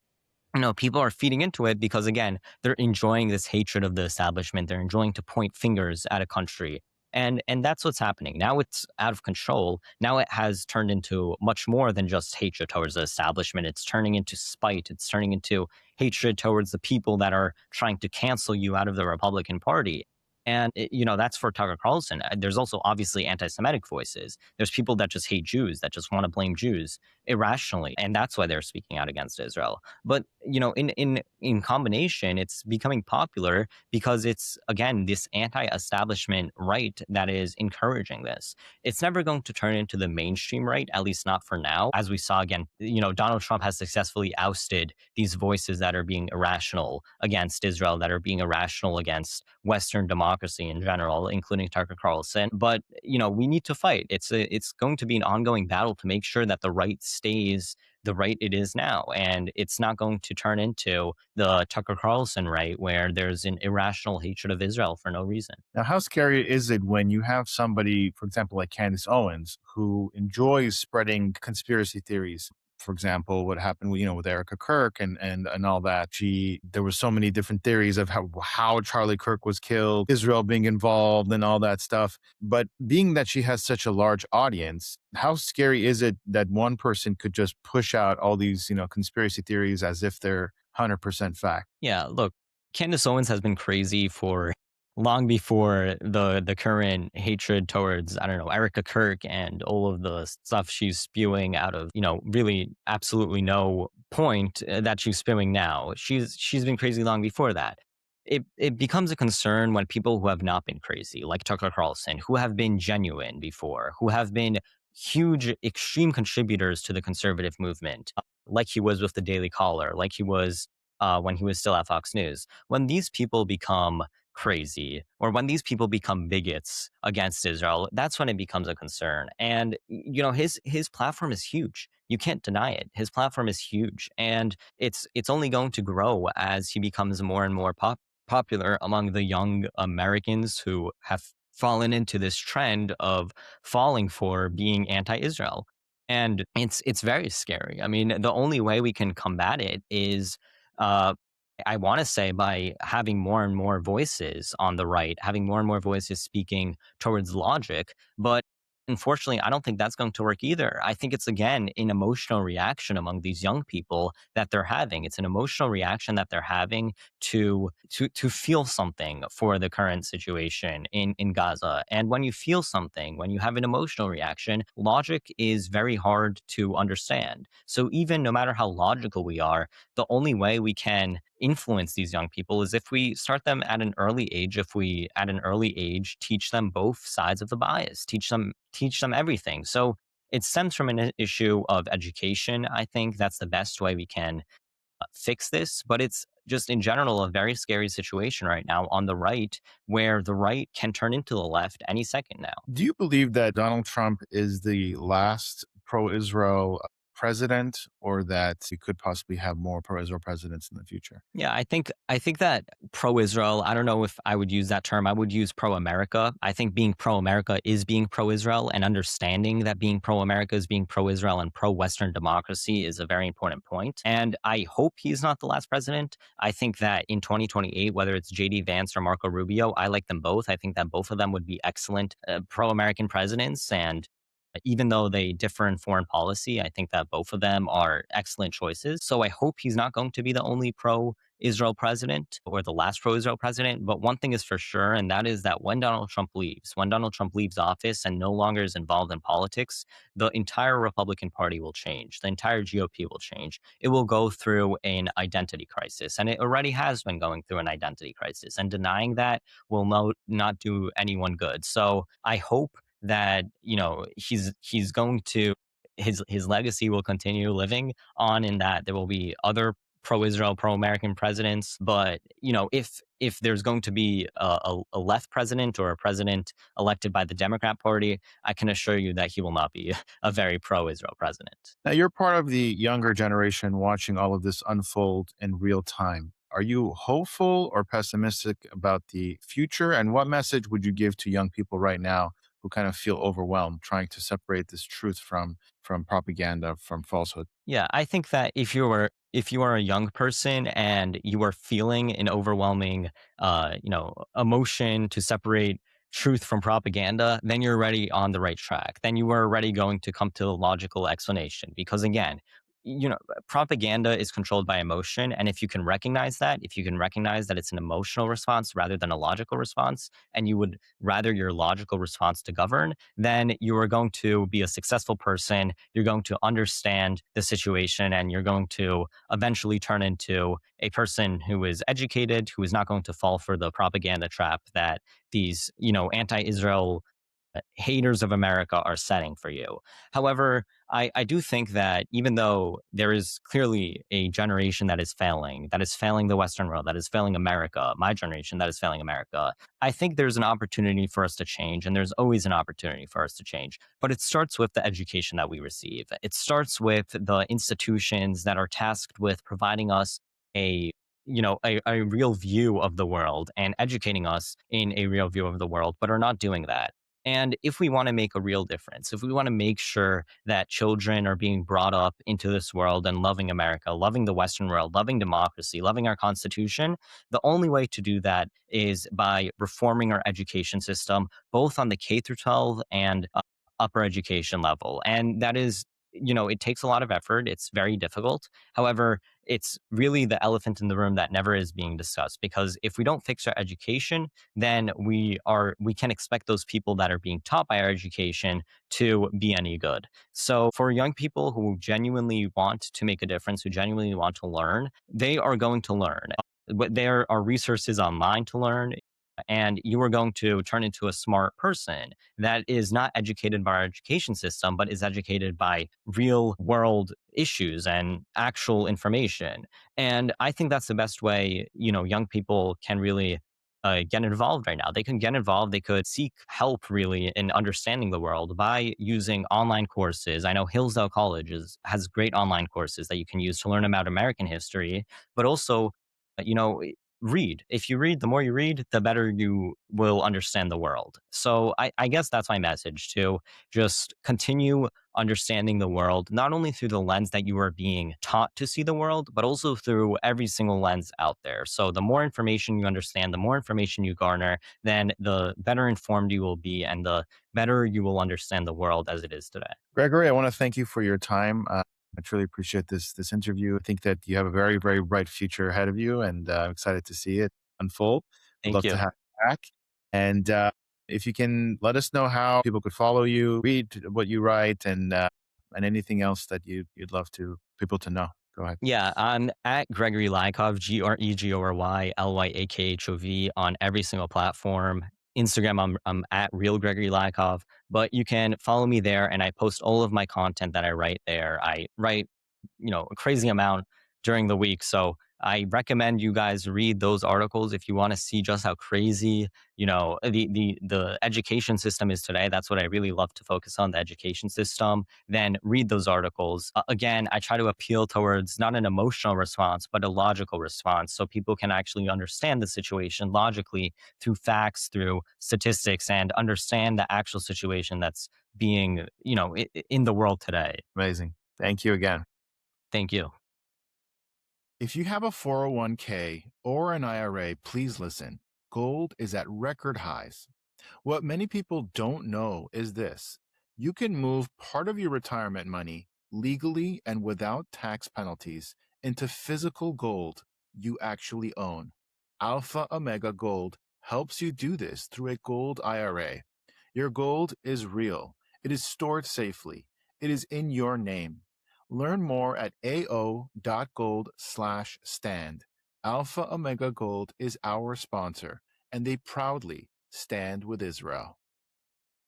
people are feeding into it because, again, they're enjoying this hatred of the establishment. They're enjoying to point fingers at a country. And that's what's happening. Now it's out of control. Now it has turned into much more than just hatred towards the establishment. It's turning into spite. It's turning into hatred towards the people that are trying to cancel you out of the Republican Party. And, that's for Tucker Carlson. There's also obviously anti-Semitic voices. There's people that just hate Jews, that just want to blame Jews irrationally. And that's why they're speaking out against Israel. But, in combination, it's becoming popular because it's, again, this anti-establishment right that is encouraging this. It's never going to turn into the mainstream right, at least not for now. As we saw again, Donald Trump has successfully ousted these voices that are being irrational against Israel, that are being irrational against Western democracy in general, including Tucker Carlson. But, we need to fight. It's going to be an ongoing battle to make sure that the right stays the right it is now. And it's not going to turn into the Tucker Carlson right, where there's an irrational hatred of Israel for no reason. Now, how scary is it when you have somebody, for example, like Candace Owens, who enjoys spreading conspiracy theories? For example, what happened, with Erica Kirk and all that. There were so many different theories of how Charlie Kirk was killed, Israel being involved, and all that stuff. But being that she has such a large audience, how scary is it that one person could just push out all these, conspiracy theories as if they're 100% fact. Yeah, look, Candace Owens has been crazy for long before the current hatred towards, I don't know, Erica Kirk and all of the stuff she's spewing out of, really absolutely no point that she's spewing now. She's been crazy long before that. It becomes a concern when people who have not been crazy, like Tucker Carlson, who have been genuine before, who have been huge extreme contributors to the conservative movement, like he was with the Daily Caller, like he was when he was still at Fox News. When these people become crazy or when these people become bigots against Israel, that's when it becomes a concern. And his platform is huge. You can't deny it. His platform is huge, and it's only going to grow as he becomes more and more popular among the young Americans who have fallen into this trend of falling for being anti-Israel. And it's very scary. I mean, the only way we can combat it is uh, I want to say by having more and more voices on the right, having more and more voices speaking towards logic. But unfortunately, I don't think that's going to work either. I think it's again an emotional reaction among these young people that they're having. It's an emotional reaction that they're having to feel something for the current situation in Gaza. And when you feel something, when you have an emotional reaction, logic is very hard to understand. So even no matter how logical we are, the only way we can influence these young people is if we start them at an early age. If we at an early age teach them both sides of the bias, teach them everything. So it stems from an issue of education. I think that's the best way we can fix this, but it's just in general a very scary situation right now on the right, where the right can turn into the left any second now. Do you believe that Donald Trump is the last pro Israel president, or that we could possibly have more pro Israel presidents in the future? Yeah, I think that pro-Israel, I don't know if I would use that term. I would use pro-America. I think being pro-America is being pro-Israel, and understanding that being pro-America is being pro-Israel and pro-Western democracy is a very important point. And I hope he's not the last president. I think that in 2028, whether it's JD Vance or Marco Rubio, I like them both. I think that both of them would be excellent pro-American presidents. And even though they differ in foreign policy, I think that both of them are excellent choices. So I hope he's not going to be the only pro Israel president or the last pro Israel president. But one thing is for sure, and that is that when Donald Trump leaves office and no longer is involved in politics, the entire Republican Party will change. The entire GOP will change. It will go through an identity crisis. And it already has been going through an identity crisis. And denying that will not do anyone good. So I hope that he's going to his legacy will continue living on, in that there will be other pro-Israel, pro-American presidents. But if there's going to be a left president or a president elected by the Democrat Party, I can assure you that he will not be a very pro-Israel president. Now, you're part of the younger generation watching all of this unfold in real time. Are you hopeful or pessimistic about the future? And what message would you give to young people right now who kind of feel overwhelmed trying to separate this truth from propaganda, from falsehood? Yeah, I think that if you are a young person and you are feeling an overwhelming emotion to separate truth from propaganda, then you're already on the right track. Then you are already going to come to a logical explanation, because again, propaganda is controlled by emotion. And if you can recognize that it's an emotional response rather than a logical response, and you would rather your logical response to govern, then you are going to be a successful person. You're going to understand the situation, and you're going to eventually turn into a person who is educated, who is not going to fall for the propaganda trap that these, anti-Israel haters of America are setting for you. However, I do think that even though there is clearly a generation that is failing the Western world, that is failing America, my generation that is failing America, I think there's an opportunity for us to change, and there's always an opportunity for us to change. But it starts with the education that we receive. It starts with the institutions that are tasked with providing us a a real view of the world and educating us in a real view of the world, but are not doing that. And if we want to make a real difference, if we want to make sure that children are being brought up into this world and loving America, loving the Western world, loving democracy, loving our Constitution, the only way to do that is by reforming our education system, both on the K through 12 and upper education level. And that is it takes a lot of effort. It's very difficult. However, it's really the elephant in the room that never is being discussed, because if we don't fix our education, then we can expect those people that are being taught by our education to be any good. So for young people who genuinely want to make a difference, who genuinely want to learn, they are going to learn. But there are resources online to learn, and you are going to turn into a smart person that is not educated by our education system, but is educated by real world issues and actual information. And I think that's the best way, young people can really get involved right now. They can get involved. They could seek help really in understanding the world by using online courses. I know Hillsdale College has great online courses that you can use to learn about American history, but also, you know, read. If you read, the more you read, the better you will understand the world. So I guess that's my message, to just continue understanding the world, not only through the lens that you are being taught to see the world, but also through every single lens out there. So the more information you understand, the more information you garner, then the better informed you will be, and the better you will understand the world as it is today. Gregory, I want to thank you for your time. I truly appreciate this interview. I think that you have a very, very bright future ahead of you, and I'm excited to see it unfold. Would Thank love to you. have you back. And if you can let us know how people could follow you, read what you write, and anything else that you'd love to people to know. Go ahead. Yeah, I'm at Gregory Lyakhov, GregoryLyakhov, on every single platform. Instagram, I'm at Real Gregory Lyakhov, but you can follow me there, and I post all of my content that I write there. I write, a crazy amount during the week. So I recommend you guys read those articles if you want to see just how crazy, the education system is today. That's what I really love to focus on, the education system. Then read those articles. Again, I try to appeal towards not an emotional response, but a logical response, so people can actually understand the situation logically through facts, through statistics, and understand the actual situation that's being, in the world today. Amazing. Thank you again. Thank you. If you have a 401k or an IRA, please listen. Gold is at record highs. What many people don't know is this: you can move part of your retirement money legally and without tax penalties into physical gold you actually own. Alpha Omega Gold helps you do this through a gold IRA. Your gold is real, it is stored safely, it is in your name. Learn more at ao.gold/stand. Alpha Omega Gold is our sponsor, and they proudly stand with Israel.